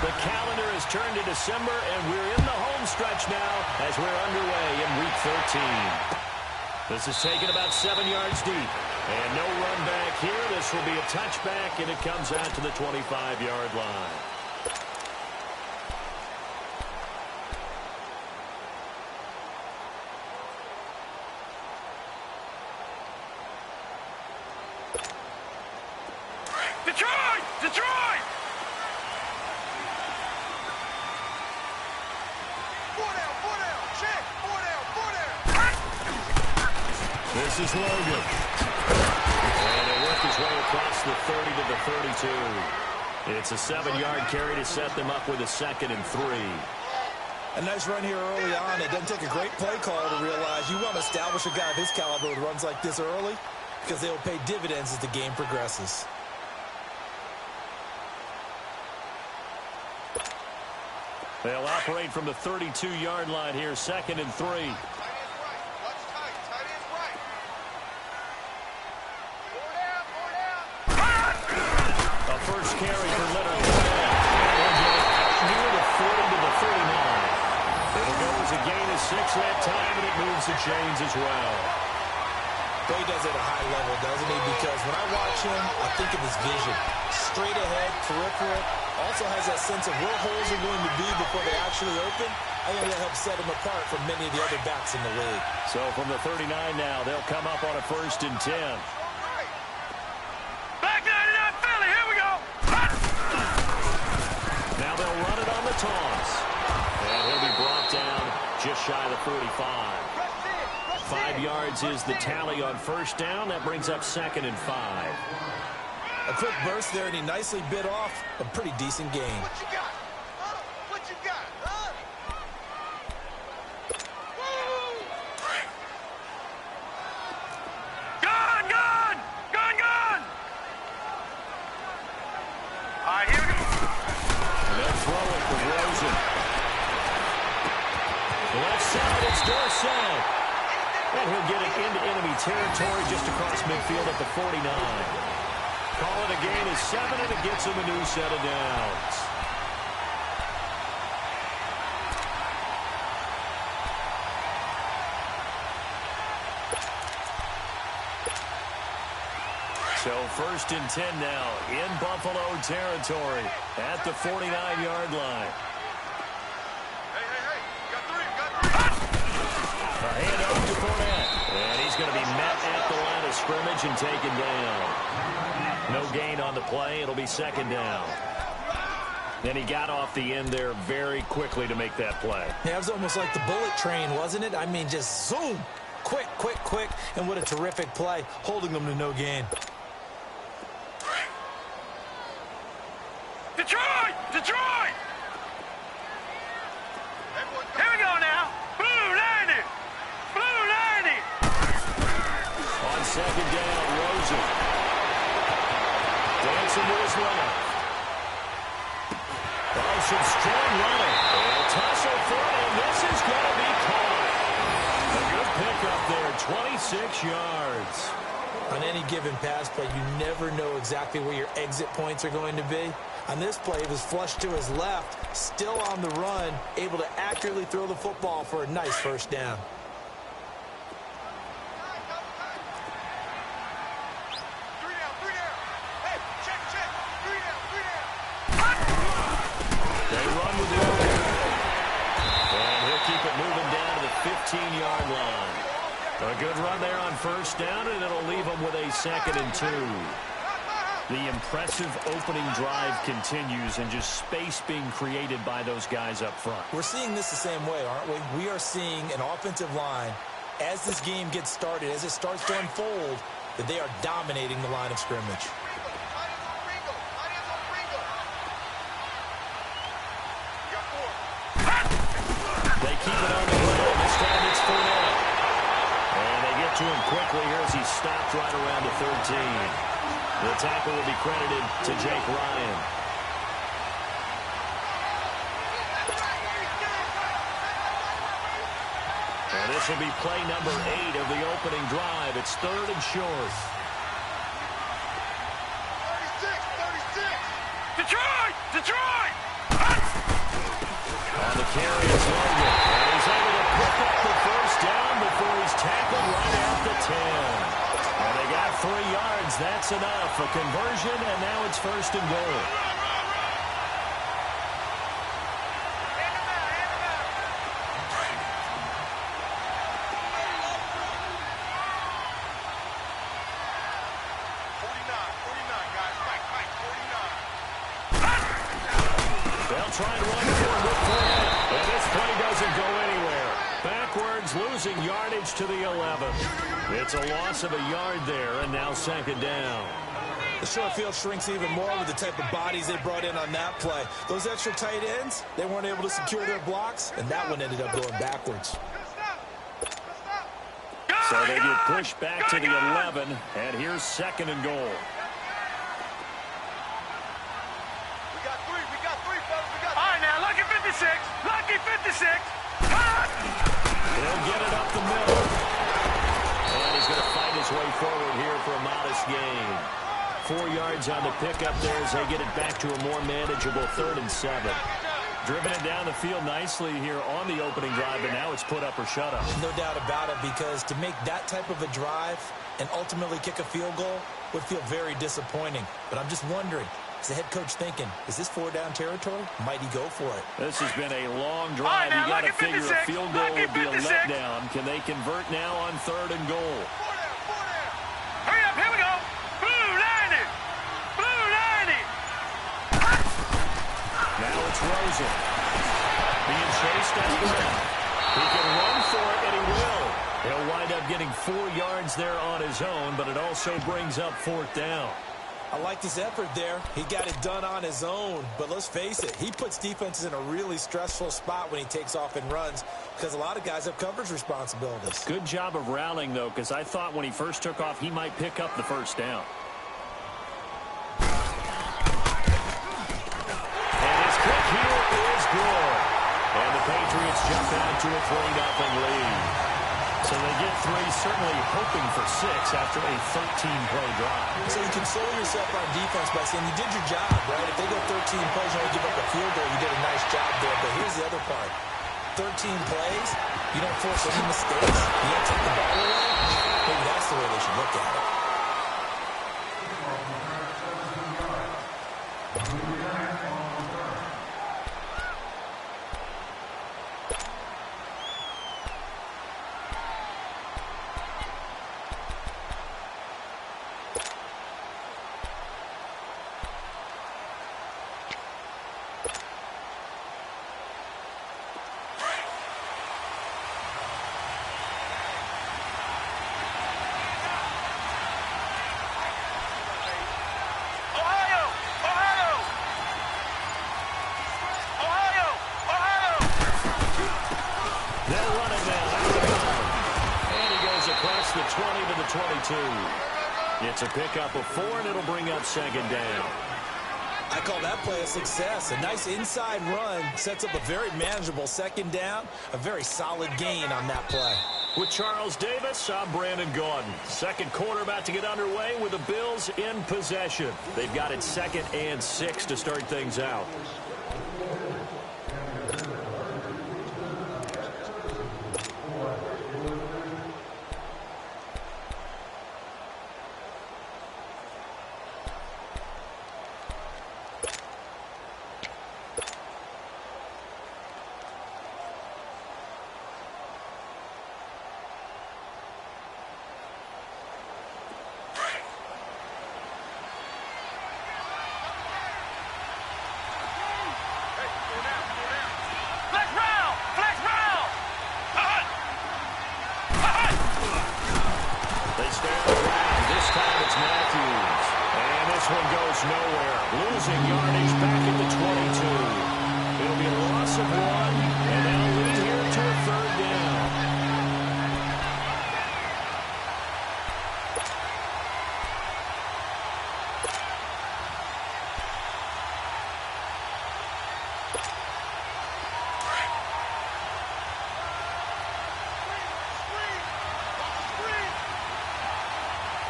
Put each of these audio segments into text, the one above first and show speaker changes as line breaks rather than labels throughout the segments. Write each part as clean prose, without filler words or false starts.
The calendar has turned to December, and we're in the home stretch now as we're underway in Week 13. This is taken about 7 yards deep. And no run back here. This will be a touchback, and it comes out to the 25-yard line.
Detroit! Detroit! Four down, check, four down.
This is Logan. And it worked its way across the 30 to the 32. It's a 7-yard carry to set them up with a 2nd and 3.
A nice run here early on. It doesn't take a great play call to realize you want to establish a guy of his caliber with runs like this early because they will pay dividends as the game progresses.
They'll operate from the 32-yard line here, 2nd and 3. A first carry for Leonard. Near the 40 to the 39. It'll go as a gain of 6 that time, and it moves the chains as well.
He does it at a high level, doesn't he? Because when I watch him, I think of his vision. Straight ahead, peripheral. Also has that sense of where holes are going to be before they actually open. I think that helps set him apart from many of the other backs in the league.
So from the 39 now, they'll come up on a 1st and 10.
Back 99 Philly, here we go.
Now they'll run it on the toss. And he'll be brought down just shy of the 45. 5 yards is the tally on 1st down. That brings up 2nd and 5.
A quick burst there, and he nicely bit off a pretty decent gain.
What you got? What you got? Gone! Gone! Gone! Gone! All right, here we go.
And they'll throw it for Rosen. Left side, it's Dorsett. And he'll get it into enemy territory just across midfield at the 49. Call it a gain of 7, and it gets him a new set of downs. So 1st and 10 now in Buffalo territory at the 49-yard line.
Hey. Got 3.
A handoff to Fournette. And he's going to be met at the line of scrimmage and taken down. No gain on the play. It'll be 2nd down. And he got off the end there very quickly to make that play.
Yeah, it was almost like the bullet train, wasn't it? I mean, just zoom. Quick. And what a terrific play, holding them to no gain.
Detroit! Detroit! Here we go now. Blue 90! Blue 90!
On 2nd down, Rosen. Dancing to his left. Some strong running. A tussle for it, and this is going to be caught. A good pickup there, 26 yards.
On any given pass play, you never know exactly where your exit points are going to be. On this play, it was flushed to his left, still on the run, able to accurately throw the football for a nice 1st down.
They run with Logan. And he'll keep it moving down to the 15-yard line. A good run there on 1st down, and it'll leave them with a 2nd and 2. The impressive opening drive continues, and just space being created by those guys up front.
We're seeing this the same way, aren't we? We are seeing an offensive line, as this game gets started, as it starts to unfold, that they are dominating the line of scrimmage.
They keep it on the ground. This time it's Fournette. And they get to him quickly here as he stopped right around the 13. The tackle will be credited to Jake Ryan. And this will be play number 8 of the opening drive. It's 3rd and short.
36. Detroit!
On the carry is Logan. And he's able to pick up the first down before he's tackled right at the 10. And they got 3 yards. That's enough. A conversion, and now it's first and goal. They'll try and run for it with 4. And this play doesn't go anywhere. Backwards, losing yardage to the 11. It's a loss of a yard there, and now second down.
The short field shrinks even more with the type of bodies they brought in on that play. Those extra tight ends, they weren't able to secure their blocks, and that one ended up going backwards.
So they get pushed back to the 11, and here's second and goal.
All right, now, lucky 56. Lucky 56.
He'll get it up the middle. And he's going to fight his way forward here for a modest gain. 4 yards on the pickup there as they get it back to a more manageable 3rd and 7. Driven it down the field nicely here on the opening drive, and now it's put up or shut up.
No doubt about it, because to make that type of a drive and ultimately kick a field goal would feel very disappointing. But I'm just wondering, is the head coach thinking, is this 4-down territory? Might he go for it?
This has been a long drive.
Right, now,
you got to figure
56,
a field goal would be a
56.
letdown. Can they convert now on 3rd and goal?
Hurry up, here we go. Blue 90. Blue 90.
Now it's Rosen. Being chased up the ground. He can run for it, and he will. He'll wind up getting 4 yards there on his own, but it also brings up 4th down.
I liked his effort there. He got it done on his own. But let's face it, he puts defenses in a really stressful spot when he takes off and runs, because a lot of guys have coverage responsibilities.
Good job of rallying, though, because I thought when he first took off, he might pick up the first down. And his kick here is good. And the Patriots jump out to a 3-0 lead. So they get 3, certainly hoping for 6 after a 13-play drive.
So you console yourself on defense by saying you did your job, right? If they go 13 plays and only give up a field goal, you did a nice job there. But here's the other part. 13 plays, you don't force any mistakes. You don't take the ball away. Maybe that's the way they should look at it.
The 20 to the 22. It's a pickup of 4, and it'll bring up second down.
I call that play a success. A nice inside run sets up a very manageable second down. A very solid gain on that play.
With Charles Davis, I'm Brandon Gaudin. Second quarter about to get underway with the Bills in possession. They've got it 2nd and 6 to start things out. Nowhere, losing yardage back at the 22. It'll be a loss of 1, and they'll lead here to a 3rd down.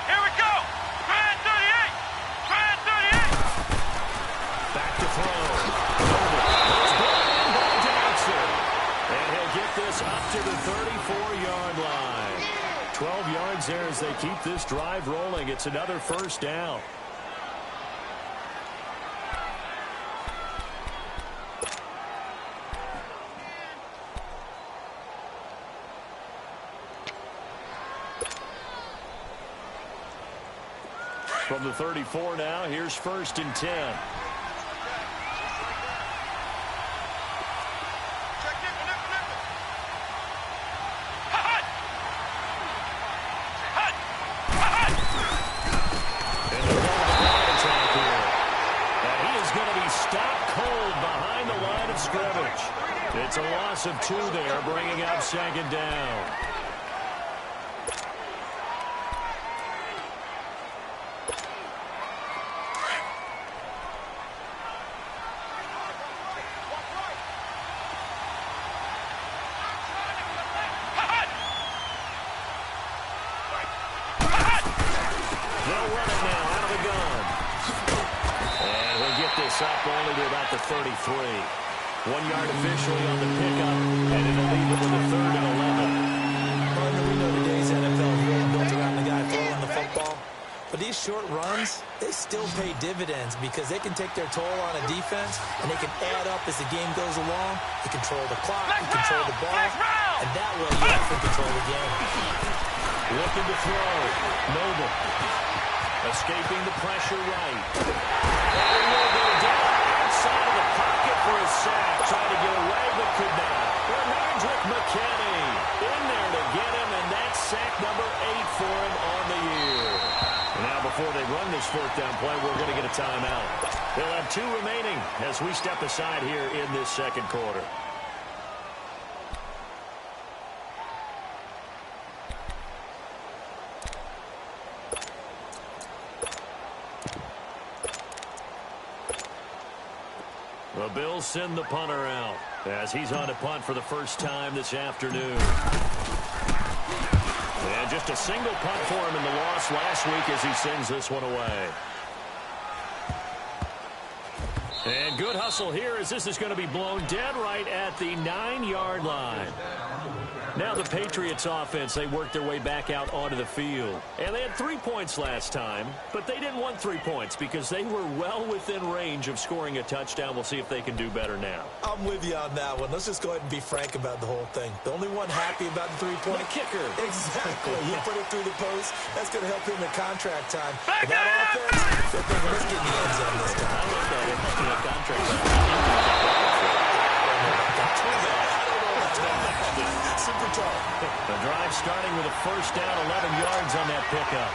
Here we go. Grand 38. Grand 38.
Back to throw. to the 34-yard line. 12 yards there as they keep this drive rolling. It's another first down. From the 34 now, here's 1st and 10. It's a loss of 2 there, bringing up 2nd down. They'll run it now out of the gun. And we'll get this up only to about the 33. 1 yard officially on the pickup, and it'll leave it with a 3rd and 11.
Well, we know today's NFL is really built around the guy throwing the football. But these short runs, they still pay dividends because they can take their toll on a defense, and they can add up as the game goes along. You control the clock, you control the ball, and that way you often control the game.
Looking to throw. Noble. Escaping the pressure right. And he will go down outside of the pocket for a sack. Tried to get away, but could not. Remains with McKinney. In there to get him, and that's sack number 8 for him on the year. Now, before they run this 4th down play, we're going to get a timeout. They'll have 2 remaining as we step aside here in this 2nd quarter. The Bills send the punter out as he's on to punt for the first time this afternoon. And just a single punt for him in the loss last week as he sends this one away. And good hustle here as this is going to be blown dead right at the 9-yard line. Now the Patriots offense, they worked their way back out onto the field. And they had 3 points last time, but they didn't want 3 points because they were well within range of scoring a touchdown. We'll see if they can do better now.
I'm with you on that one. Let's just go ahead and be frank about the whole thing. The only one happy about the 3-point
kicker.
Exactly. You put it through the post. That's going to help him in contract time. But that offense, they're thinking, let's get in the end zone this time.
I look at it in a contract time.
Super tough.
The drive starting with a first down, 11 yards on that pickup.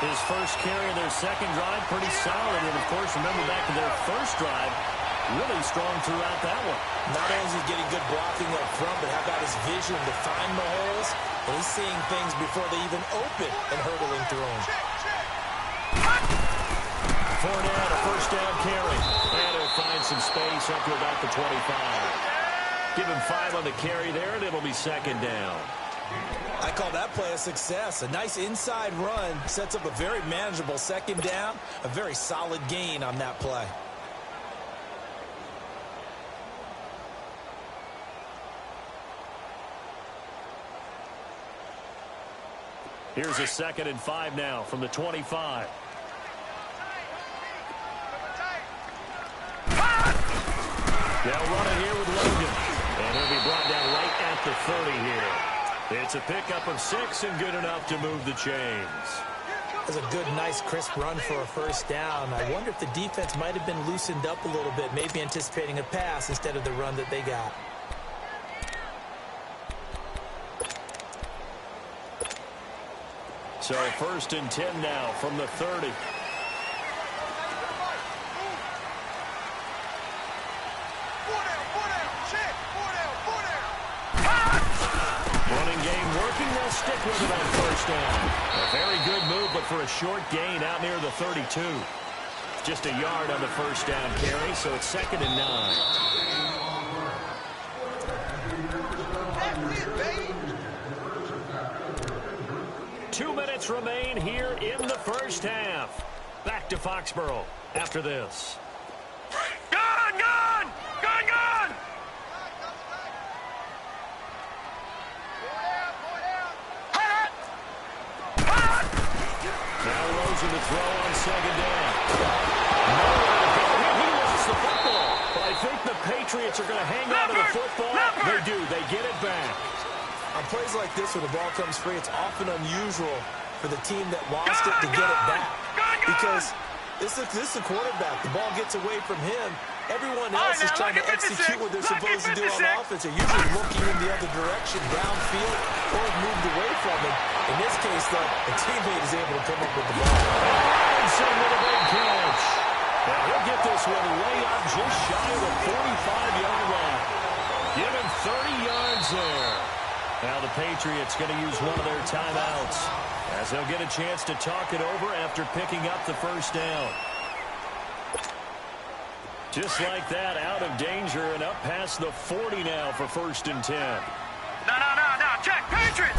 His first carry of their second drive, pretty solid. And, of course, remember back to their first drive, really strong throughout that one.
Not only is he getting good blocking up front, but how about his vision to find the holes? And he's seeing things before they even open and hurdling through them.
Fournette, a first down carry. And he'll find some space up to about the 25. Give him 5 on the carry there, and it'll be 2nd down.
I call that play a success. A nice inside run sets up a very manageable 2nd down. A very solid gain on that play.
Here's a 2nd and 5 now from the 25. They'll run it here with Logan. And he'll be brought down right at the 30 here. It's a pickup of 6 and good enough to move the chains.
That's a good, nice, crisp run for a first down. I wonder if the defense might have been loosened up a little bit, maybe anticipating a pass instead of the run that they got.
So 1st and 10 now from the 30. Running game working. They'll stick with it on first down. A very good move, but for a short gain out near the 32. Just a yard on the first down carry, so it's 2nd and 9. 2 minutes remain here in the first half. Back to Foxborough after this.
Gun! Gun! Gun! Gun!
chosen to throw on second down. Nowhere to go. He lost the football. But I think the Patriots are going to hang on to the football. They do. They get it back.
On plays like this, when the ball comes free, it's often unusual for the team that lost it to get it back. Because this is the quarterback. The ball gets away from him. Everyone else is trying to execute what they're supposed to do on offense. They're usually looking in the other direction, downfield, or moved away from it. In this case, though, the teammate is able to come up with the ball.
Robinson with a big catch. And he'll get this one way up just shy of the 45-yard line. Give him 30 yards there. Now the Patriots going to use one of their timeouts as they'll get a chance to talk it over after picking up the first down. Just like that, out of danger and up past the 40 now for 1st and 10.
No, check, Patriots!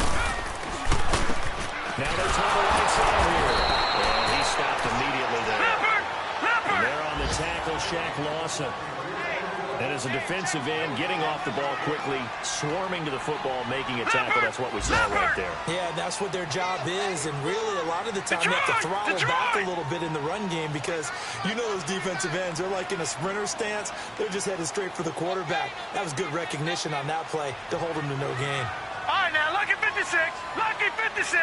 Now they turn the right side here. And he stopped immediately there.
Leopard!
And they're on the tackle, Shaq Lawson. And as a defensive end, getting off the ball quickly, swarming to the football, making a tackle. That's what we saw right there.
Yeah, that's what their job is. And really, a lot of the time, you have to throttle back a little bit in the run game because you know those defensive ends, they're like in a sprinter stance. They're just headed straight for the quarterback. That was good recognition on that play to hold him to no gain.
All right, now, lucky 56. Lucky 56.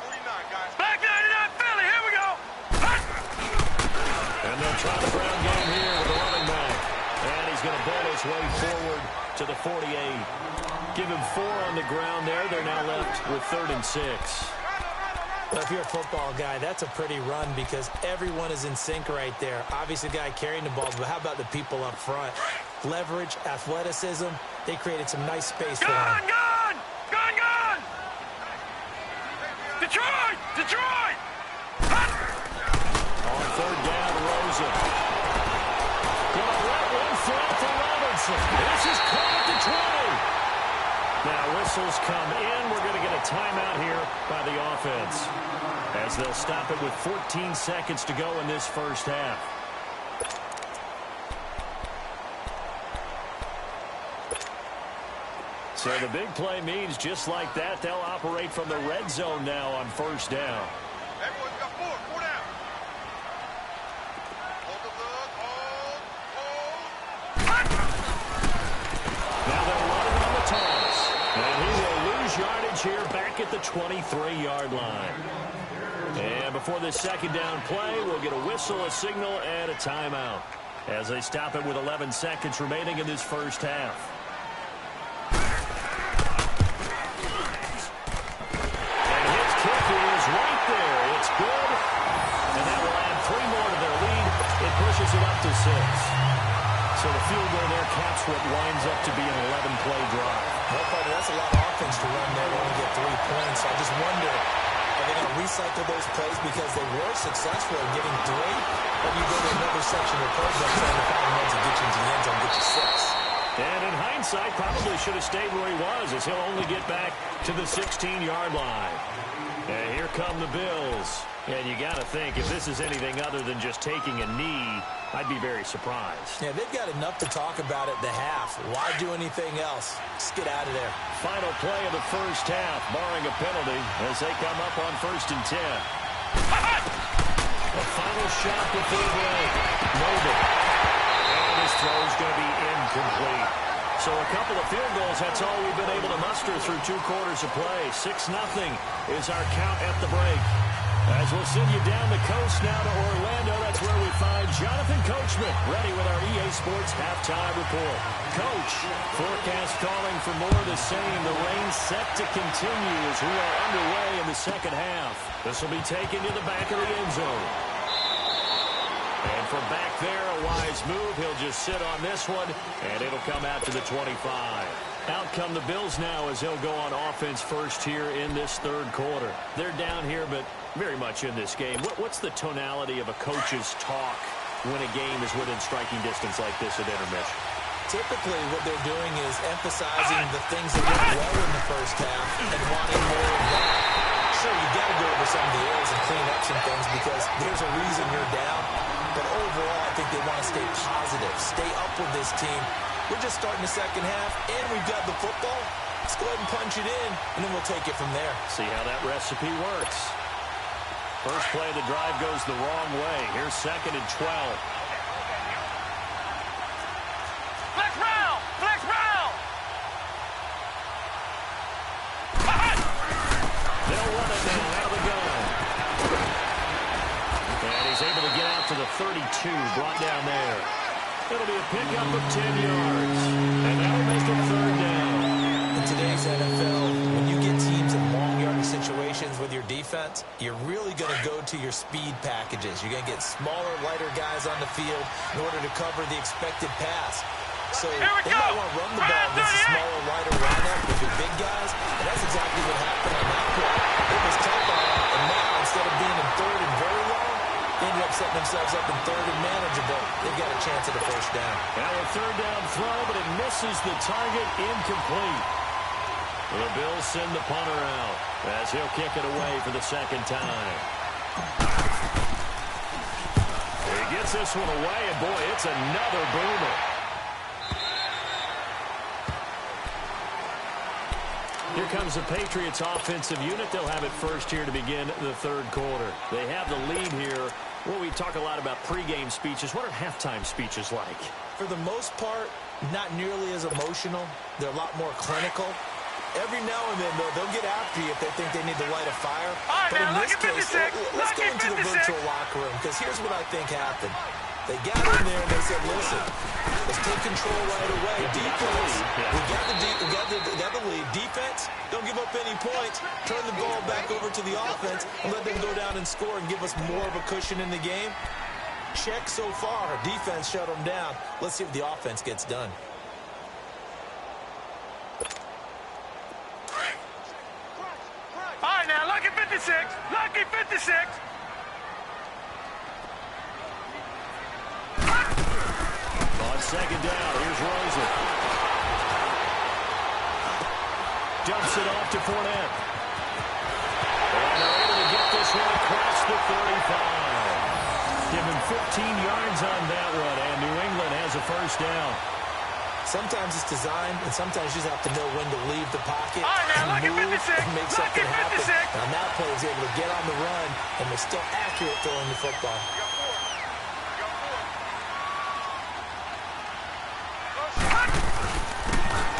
49, guys. Black 99, Philly, here we go.
And they'll try the ground game here with the running back. And he's going to ball his way forward to the 48. Give him 4 on the ground there. They're now left with 3rd and 6.
Well, if you're a football guy, that's a pretty run because everyone is in sync right there. Obviously, the guy carrying the ball, but how about the people up front? Leverage, athleticism, they created some nice space for him.
Gone! Detroit!
On 3rd down, Rosen. Gonna let one fly for Robinson. This is caught at the 20. Now whistles come in. We're going to get a timeout here by the offense as they'll stop it with 14 seconds to go in this first half. So the big play means just like that, they'll operate from the red zone now on 1st down.
Everyone's got 4 down. Hold the look, hold.
Now they'll run it on the toss. And he will lose yardage here back at the 23-yard line. And before this 2nd down play, we'll get a whistle, a signal, and a timeout as they stop it with 11 seconds remaining in this first half. Good. And that will add 3 more to their lead. It pushes it up to 6. So the field goal there caps what winds up to be an 11-play drive.
Well, Carter, that's a lot of offense to run there to only get 3 points. So I just wonder, are they going to recycle those plays because they were successful in getting 3? Or do you go to another section of code trying to find ones that get you into the end zone, get you 6?
And in hindsight, probably should have stayed where he was as he'll only get back to the 16-yard line. And here come the Bills. And you got to think, if this is anything other than just taking a knee, I'd be very surprised.
Yeah, they've got enough to talk about at the half. Why do anything else? Just get out of there.
Final play of the first half, barring a penalty, as they come up on 1st and 10. A final shot before break. Noble. And his throw's going to be incomplete. So a couple of field goals, that's all we've been able to muster through 2 quarters of play. 6-0 is our count at the break. As we'll send you down the coast now to Orlando, that's where we find Jonathan Coachman, ready with our EA Sports halftime report. Coach, forecast calling for more of the same. The rain set to continue as we are underway in the second half. This will be taken to the back of the end zone. And from back there, a wise move. He'll just sit on this one, and it'll come out to the 25. Out come the Bills now as they'll go on offense first here in this 3rd quarter. They're down here, but very much in this game. What's the tonality of a coach's talk when a game is within striking distance like this at intermission?
Typically, what they're doing is emphasizing the things that went well in the first half and wanting more of that. Sure, you've got to go over some of the areas and clean up some things because there's a reason you're down. But overall, I think they want to stay positive, stay up with this team. We're just starting the second half, and we've got the football. Let's go ahead and punch it in, and then we'll take it from there.
See how that recipe works. First play of the drive goes the wrong way. Here's 2nd and 12.
Flex round! Flex round!
They'll run it now out of the gun. And he's able to get out to the 32, brought down there. It'll be a pickup of 10 yards. And that'll make it 3rd down.
In today's NFL, when you get teams in long yardage situations with your defense, you're really going to go to your speed packages. You're going to get smaller, lighter guys on the field in order to cover the expected pass. So they might want to run the ball against a smaller, lighter lineup with your big guys, and that's exactly what happened on that play. It was tough on them, and now instead of being in 3rd and very long, they ended up setting themselves up in 3rd and manageable. They've got a chance at a 1st down.
Now a 3rd down throw, but it misses the target, incomplete. The Bills send the punter out as he'll kick it away for the 2nd time. He gets this one away, and boy, it's another boomer. Here comes the Patriots offensive unit. They'll have it first here to begin the 3rd quarter. They have the lead here. Well, we talk a lot about pregame speeches. What are halftime speeches like?
For the most part, not nearly as emotional. They're a lot more clinical. Every now and then, though, they'll get after you if they think they need to light a fire.
Right,
but
now,
in this case, let's go into the virtual locker room, because here's what I think happened. They got in there and they said, listen, let's take control right away. Defense, we got the lead. Defense, don't give up any points. Turn the ball back over to the offense and let them go down and score and give us more of a cushion in the game. Check so far. Defense shut them down. Let's see if the offense gets done.
All right, now, lucky 56. Lucky 56.
On 2nd down, here's Rosen. Dumps it off to Fournette. And they're able to get this one across the 35. Give him 15 yards on that one, and New England has a 1st down.
Sometimes it's designed, and sometimes you just have to know when to leave the pocket
All right, now,
and
lucky
move
56.
and make something
Lucky
happen.
56.
And on that play, he's able to get on the run, and they're still accurate throwing the football.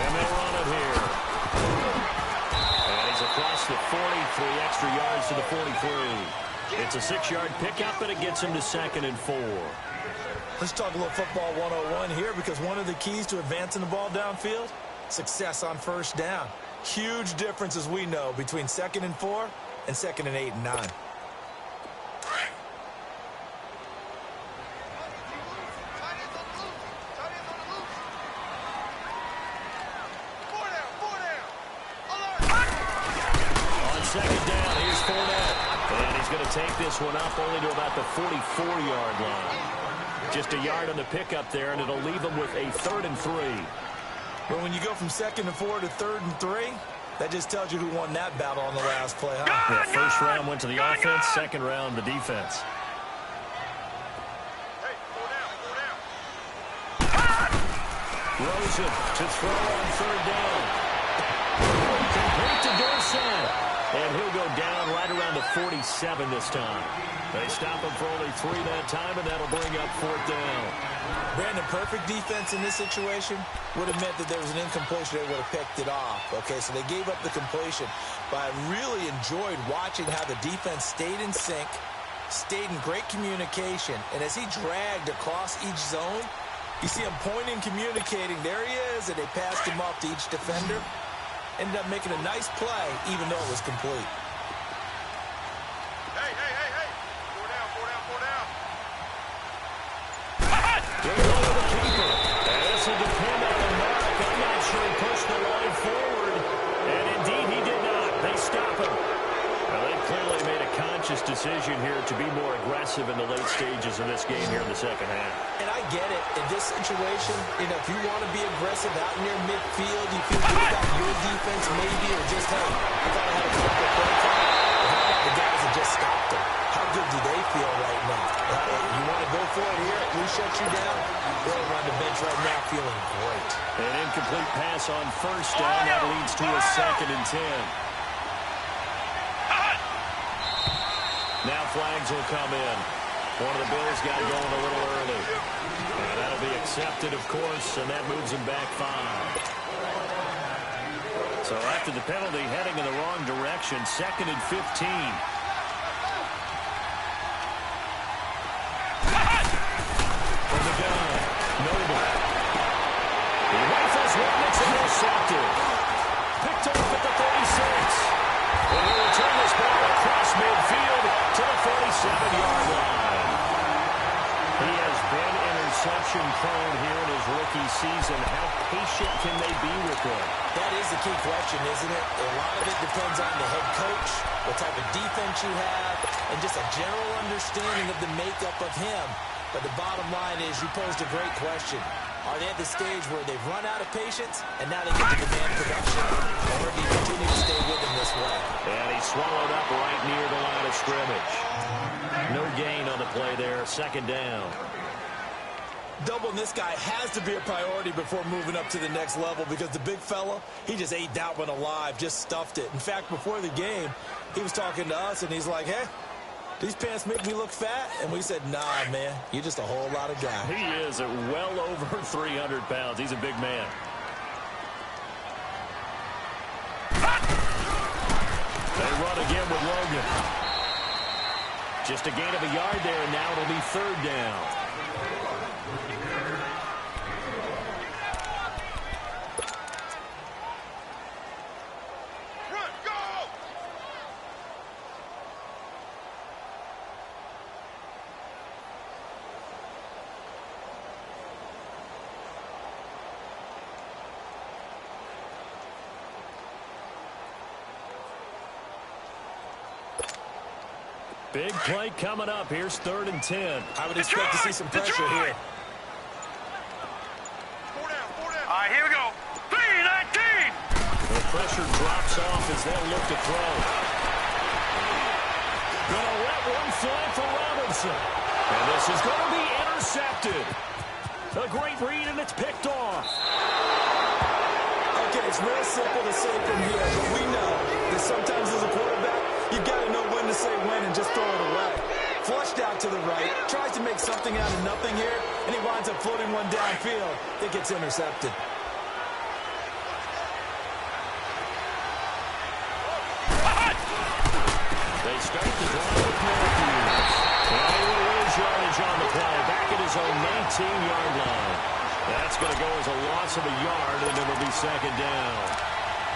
And they'll run it here. And he's across the 43 extra yards to the 43. It's a 6-yard pickup, but it gets him to 2nd and 4.
Let's talk a little football 101 here, because one of the keys to advancing the ball downfield, success on 1st down. Huge difference, as we know, between 2nd and 4 and 2nd and 8 and 9.
On 2nd down, here's Fournette. And he's going to take this one up only to about the 44-yard line. Just a yard on the pickup there, and it'll leave him with a 3rd and 3.
But when you go from 2nd and 4 to 3rd and 3, that just tells you who won that battle on the last play, huh?
Yeah, 1st round went to the offense, 2nd round the defense. Rosen to throw on 3rd down. Complete to Dorsett. And he'll go down right around the 47 this time. They stop him for only 3 that time, and that'll bring up 4th down.
Brandon, perfect defense in this situation would have meant that there was an incompletion. They would have picked it off. Okay, so they gave up the completion. But I really enjoyed watching how the defense stayed in sync, stayed in great communication. And as he dragged across each zone, you see him pointing, communicating. There he is, and they passed him off to each defender. Ended up making a nice play, even though it was complete.
Hey. 4 down.
They'll go to the keeper. And this will depend on the mark. I'm not sure he pushed the line forward. And indeed, he did not. They stop him. Now, they clearly made a conscious decision here to be more aggressive in the late stages of this game here in the 2nd half.
And I get it. In this situation, if you want to be aggressive out near midfield, you feel good about your defense maybe, or just, hey, I thought I had a couple of play call. How about the guys that just stopped them? How good do they feel right now? You want to go for it here? We shut you down? They're on the bench right now feeling great.
An incomplete pass loss on first down. That leads to a 2nd and 10. Now flags will come in. One of the Bills got going a little early. And that'll be accepted, of course, and that moves him back 5. So after the penalty, heading in the wrong direction, 2nd and 15. From the gun, Noble. He rifles one, it's intercepted. Picked off at the 36. And he'll return this ball across midfield to the 47-yard line. He has been interception-prone here in his rookie season. How patient can they be with him?
That is the key question, isn't it? A lot of it depends on the head coach, what type of defense you have, and just a general understanding of the makeup of him. But the bottom line is you posed a great question. Are they at the stage where they've run out of patience and now they get to demand production? Or do you continue to stay with him this way?
And he's swallowed up right near the line of scrimmage. No gain on the play there. 2nd down.
Doubling this guy has to be a priority before moving up to the next level because the big fella, he just ate that one alive, just stuffed it. In fact, before the game, he was talking to us and he's like, hey, these pants make me look fat? And we said, nah, man, you're just a whole lot of guy.
He is at well over 300 pounds. He's a big man. They run again with Logan. Just a gain of a yard there, and now it'll be 3rd down. Big play coming up. Here's 3rd and 10.
I would expect to see some pressure here.
4 down. All right, here we go. 3-19.
The pressure drops off as they'll look to throw. Gonna let one fly for Robinson. And this is going to be intercepted. A great read, and it's picked off.
Okay, it's real simple to say from here, but we know that sometimes as a quarterback, you've got to know when to say when and just throw it away. Flushed out to the right, tries to make something out of nothing here, and he winds up floating one downfield that gets intercepted.
They start the drive with Matthews. And he will lose yardage on the play, back at his own 19-yard line. That's going to go as a loss of a yard, and it'll be 2nd down.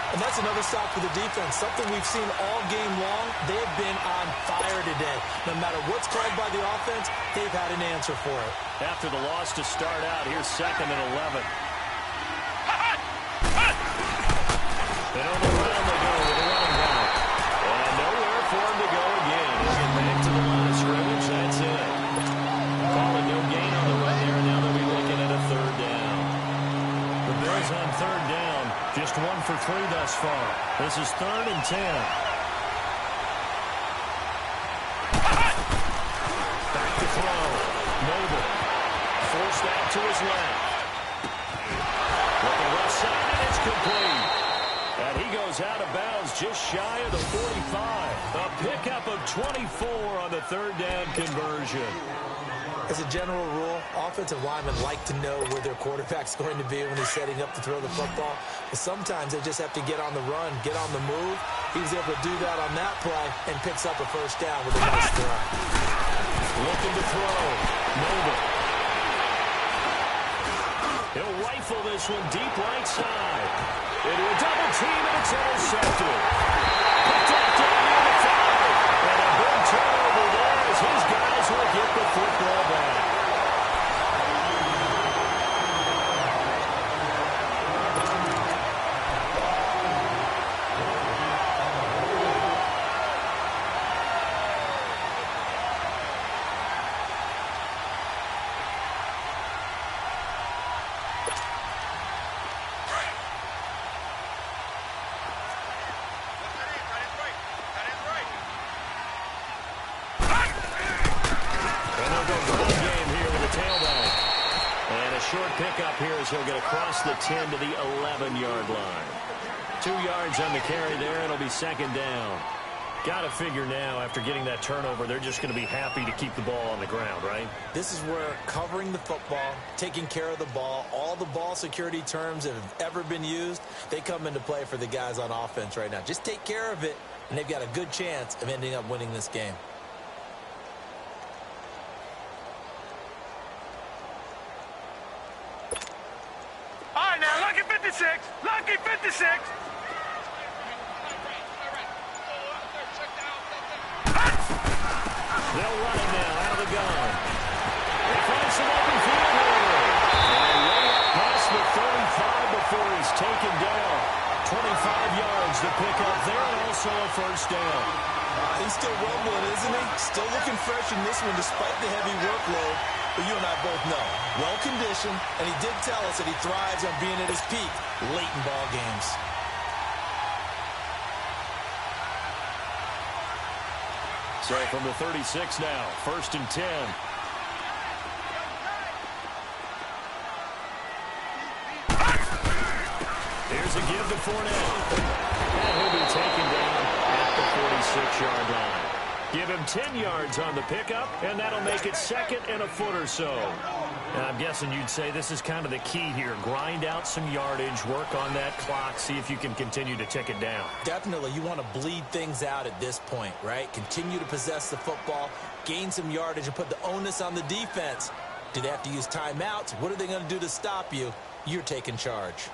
And that's another stop for the defense, something we've seen all game long. They've been on fire today. No matter what's called by the offense, they've had an answer for it.
After the loss to start out, here's 2nd and 11. And on the run they go with a running back. And nowhere for him to go again. He'll get back to the line of scrimmage. That's it. Calling no gain on the run there, and now they'll be looking at a 3rd down. The Bills on 3rd down. Just 1 for 3 thus far. This is 3rd and 10. Back to throw. Noble. Forced out to his left. Looking left side, and it's complete. And he goes out of bounds just shy of the 45. A pickup of 24 on the 3rd down conversion.
As a general rule, offensive linemen like to know where their quarterback's going to be when he's setting up to throw the football. But sometimes they just have to get on the run, get on the move. He was able to do that on that play and picks up a 1st down with a nice throw.
Looking to throw. Noble. He'll rifle this one deep right side. Into a double team, and it's intercepted. Picked off down near the 5. And a big turnover there as his guys will get the football back. short pickup here as he'll get across the 10 to the 11-yard line. 2 yards on the carry there. It'll be second down. Got to figure now, after getting that turnover, they're just going to be happy to keep the ball on the ground, right?
This is where covering the football, taking care of the ball, all the ball security terms that have ever been used, they come into play for the guys on offense right now. Just take care of it, and they've got a good chance of ending up winning this game.
All right, now, lucky 56. Lucky 56.
They'll run it now out of the gun. They find some open field here. And way up past the 35 before he's taken down. 25 yards to pick up there, and also a first down.
He's still rumbling, isn't he? Still looking fresh in this one despite the heavy workload. But you and I both know, well-conditioned, and he did tell us that he thrives on being at his peak late in ball games.
So from the 36 now, first and 10. Here's a give to Fournette. And he'll be taken down at the 46-yard line. Give him 10 yards on the pickup, and that'll make it second and a foot or so. And I'm guessing you'd say this is kind of the key here. Grind out some yardage, work on that clock, see if you can continue to tick it down.
Definitely, you want to bleed things out at this point, right? Continue to possess the football, gain some yardage, and put the onus on the defense. Do they have to use timeouts? What are they going to do to stop you? You're taking charge.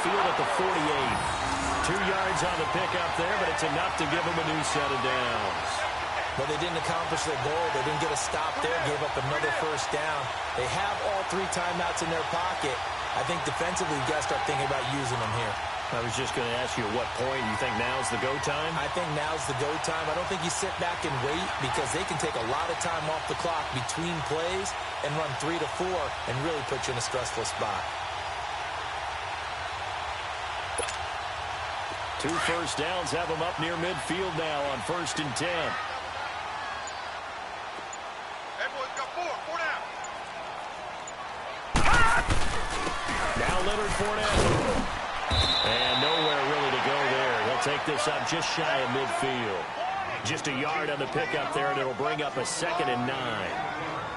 At the 48. 2 yards on the pickup there, but it's enough to give them a new set of downs.
Well, they didn't accomplish their goal. They didn't get a stop there, gave up another first down. They have all 3 timeouts in their pocket. I think defensively, you've got to start thinking about using them here.
I was just going to ask you at what point you think now's the go time?
I think now's the go time. I don't think you sit back and wait because they can take a lot of time off the clock between plays and run 3 to 4 and really put you in a stressful spot.
2 first downs have them up near midfield now on first and 10.
Hey, boys, got 4 down.
Now Leonard Fournette. And nowhere really to go there. He'll take this up just shy of midfield. Just a yard on the pickup there, and it'll bring up a second and 9.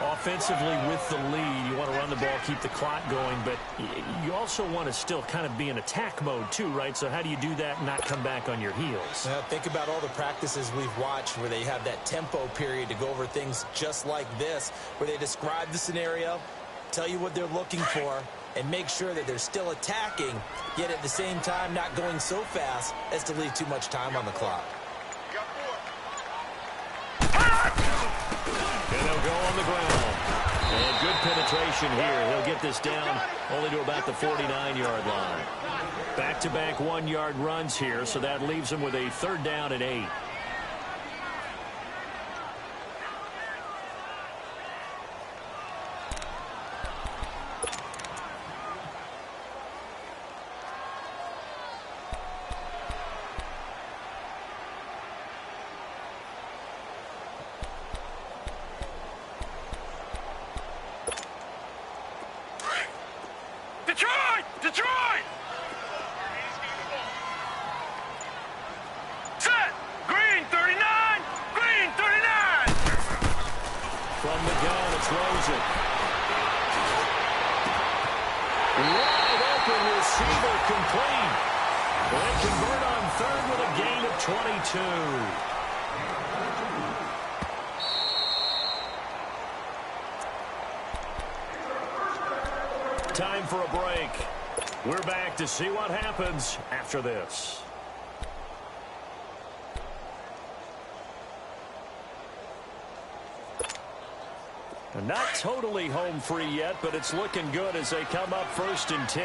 Offensively with the lead, you want to run the ball, keep the clock going, but you also want to still kind of be in attack mode too, right? So how do you do that and not come back on your heels?
Well, think about all the practices we've watched where they have that tempo period to go over things just like this, where they describe the scenario, tell you what they're looking for, and make sure that they're still attacking, yet at the same time not going so fast as to leave too much time on the clock.
And they'll go on the ground. And good penetration here. He'll get this down only to about the 49-yard line. Back-to-back 1-yard runs here, so that leaves him with a third down and 8.
Detroit! Set! Green 39! Green 39!
From the gun, it's Rosen. Wide open receiver complete. They convert on third with a gain of 22. Time for a break. We're back to see what happens after this. Not totally home free yet, but it's looking good as they come up first and 10.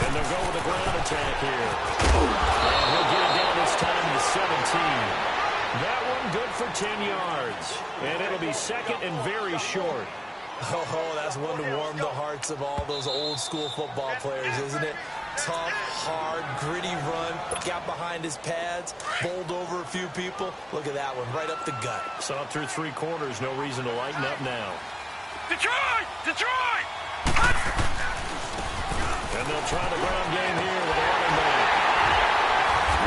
And they'll go with a ground attack here. And he'll get it down this time to 17. That one good for 10 yards. And it'll be second and very short.
Oh, that's one to warm the hearts of all those old-school football players, isn't it? Tough, hard, gritty run, got behind his pads, bowled over a few people. Look at that one, right up the gut.
Saw through 3 quarters, no reason to lighten up now.
Detroit! Detroit!
And they'll try the ground game here with a running back.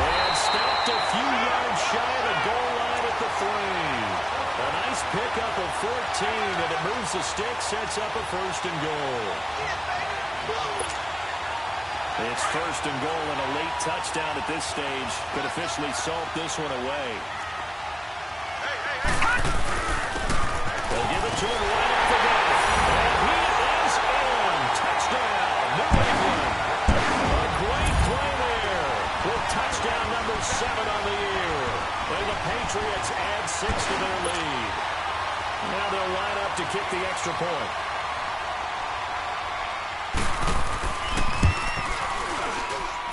And stopped a few yards shy of the goal line at the 3. A nice pickup of 14, and it moves the stick, sets up a first and goal. It's first and goal and a late touchdown at this stage. Could officially salt this one away. They'll give it to him right off the bat. And he is in. Touchdown, New England. A great play there with touchdown number 7 on the year. And the Patriots add 6 to their lead. Now they'll line up to kick the extra point.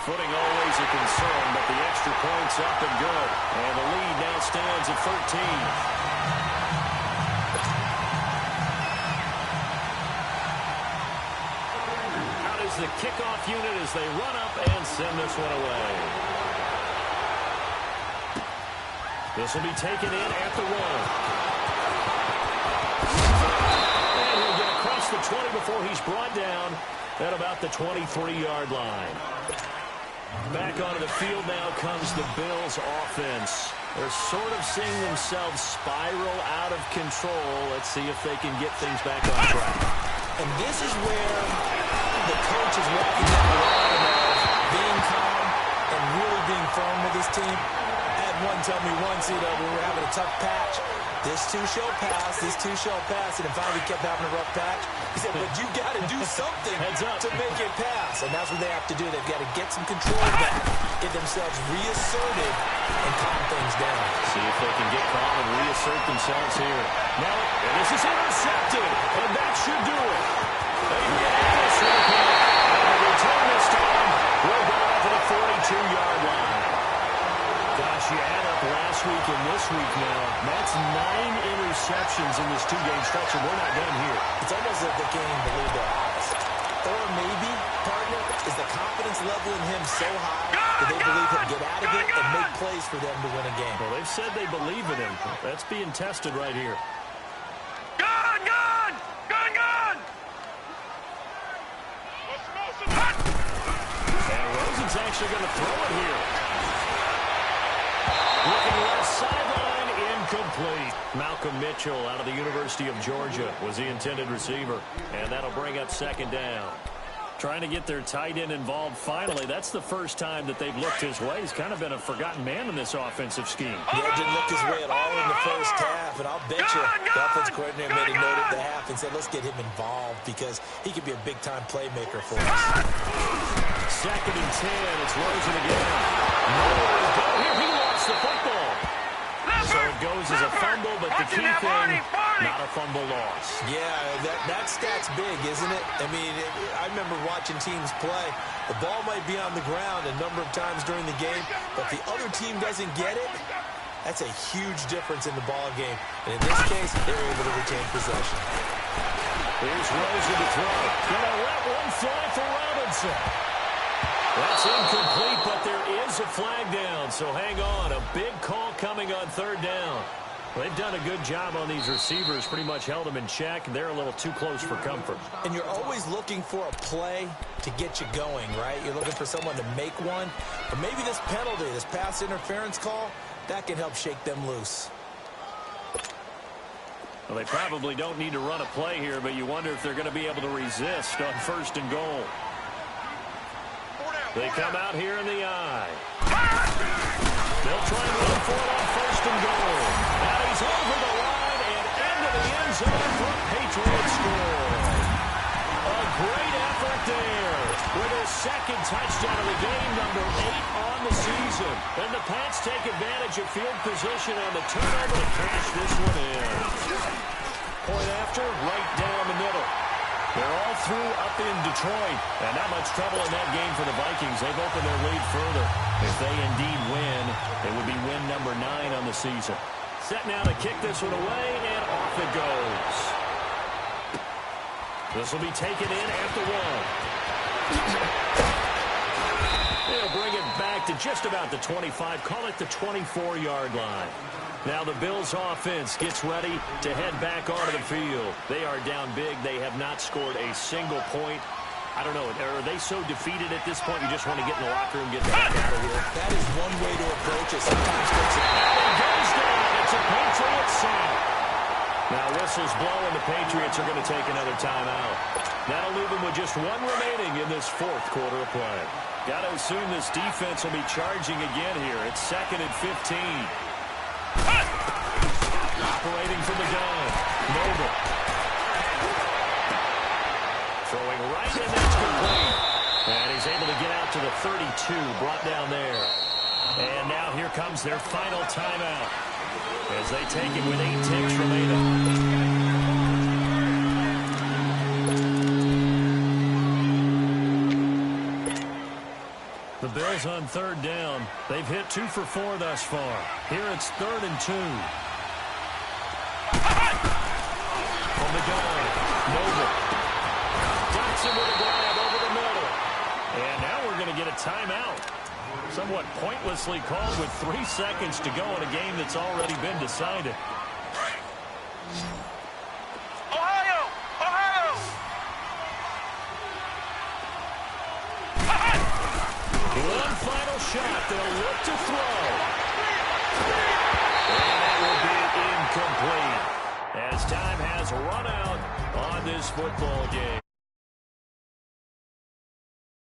Footing always a concern, but the extra point's up and good. And the lead now stands at 13. Out is the kickoff unit as they run up and send this one away. This will be taken in at the 1. And he'll get across the 20 before he's brought down at about the 23-yard line. Back onto the field now comes the Bills offense. They're sort of seeing themselves spiral out of control. Let's see if they can get things back on track.
And this is where the coach is walking down the line of being calm and really being firm with his team. I had one tell me once, we were having a tough patch. This too shall pass, this too shall pass. And finally kept having a rough patch. He said, but you got to do something to make it pass. And that's what they have to do. They've got to get some control back, get themselves reasserted, and calm things down.
See if they can get calm and reassert themselves here. Now, this is intercepted, and that should do it. They get this one. And the return this time will go out to the 42-yard line. Gosh, you add up last week and this week now. That's 9 interceptions in this 2-game stretch, and we're not done here.
It's almost like they can't even believe their eyes. Or maybe, partner, is the confidence level in him so high that they believe he'll get out of it and make plays for them to win a game.
Well, they've said they believe in him. That's being tested right here.
Gun! Gun! Gun! Gun!
And Rosen's actually going to throw it here. Looking left sideline, incomplete. Malcolm Mitchell out of the University of Georgia was the intended receiver. And that'll bring up second down. Trying to get their tight end involved finally. That's the first time that they've looked his way. He's kind of been a forgotten man in this offensive scheme.
Yeah, didn't look his way at all in the first half. And I'll bet you the offense coordinator made a note at the half and said, let's get him involved because he could be a big-time playmaker for us.
Second and 10. It's Rosen again. Nowhere to go here. He lost the football. So it goes as a fumble, but the key thing, not a fumble loss.
Yeah, that stat's big, isn't it? I mean, I remember watching teams play. The ball might be on the ground a number of times during the game, but if the other team doesn't get it, that's a huge difference in the ball game. And in this case, they were able to retain possession.
Here's Rosen to throw. Gonna let one fly for Robinson. That's incomplete, but there is a flag down, so hang on. A big call coming on third down. They've done a good job on these receivers, pretty much held them in check. They're a little too close for comfort.
And you're always looking for a play to get you going, right? You're looking for someone to make one. But maybe this penalty, this pass interference call, that can help shake them loose.
Well, they probably don't need to run a play here, but you wonder if they're going to be able to resist on first and goal. They come out here in the eye. They'll try and run for it on first and goal. Now he's over the line and into the end zone for a Patriots score. A great effort there with his second touchdown of the game, number 8 on the season. And the Pats take advantage of field position on the turnover to cash this one in. Point after, right down the middle. They're all through up in Detroit, and not much trouble in that game for the Vikings. They've opened their lead further. If they indeed win, it would be win number 9 on the season. Set now to kick this one away, and off it goes. This will be taken in at the 1. They'll bring it back to just about the 25. Call it the 24-yard line. Now the Bills offense gets ready to head back onto the field. They are down big. They have not scored a single point. I don't know. Are they so defeated at this point you just want to get in the locker room and get the heck out of here?
That is one way to approach it. Sometimes takes it.
And it goes down. It's a Patriot sack. Now whistles blow, and the Patriots are going to take another timeout. That'll leave them with just 1 remaining in this 4th quarter of play. Got to assume this defense will be charging again here. It's 2nd and 15. Operating from the gun. Noble. Throwing right, and that's complete. And he's able to get out to the 32, brought down there. And now here comes their final timeout as they take it with 8 ticks remaining. The Bills on 3rd down. They've hit 2 for 4 thus far. Here it's 3rd and 2. From the gun, Noble. Johnson with a grab over the middle. And now we're going to get a timeout. Somewhat pointlessly called with 3 seconds to go in a game that's already been decided.
Ohio! Ohio!
One final shot. They'll look to throw. And that will be incomplete as time has run out on this football game.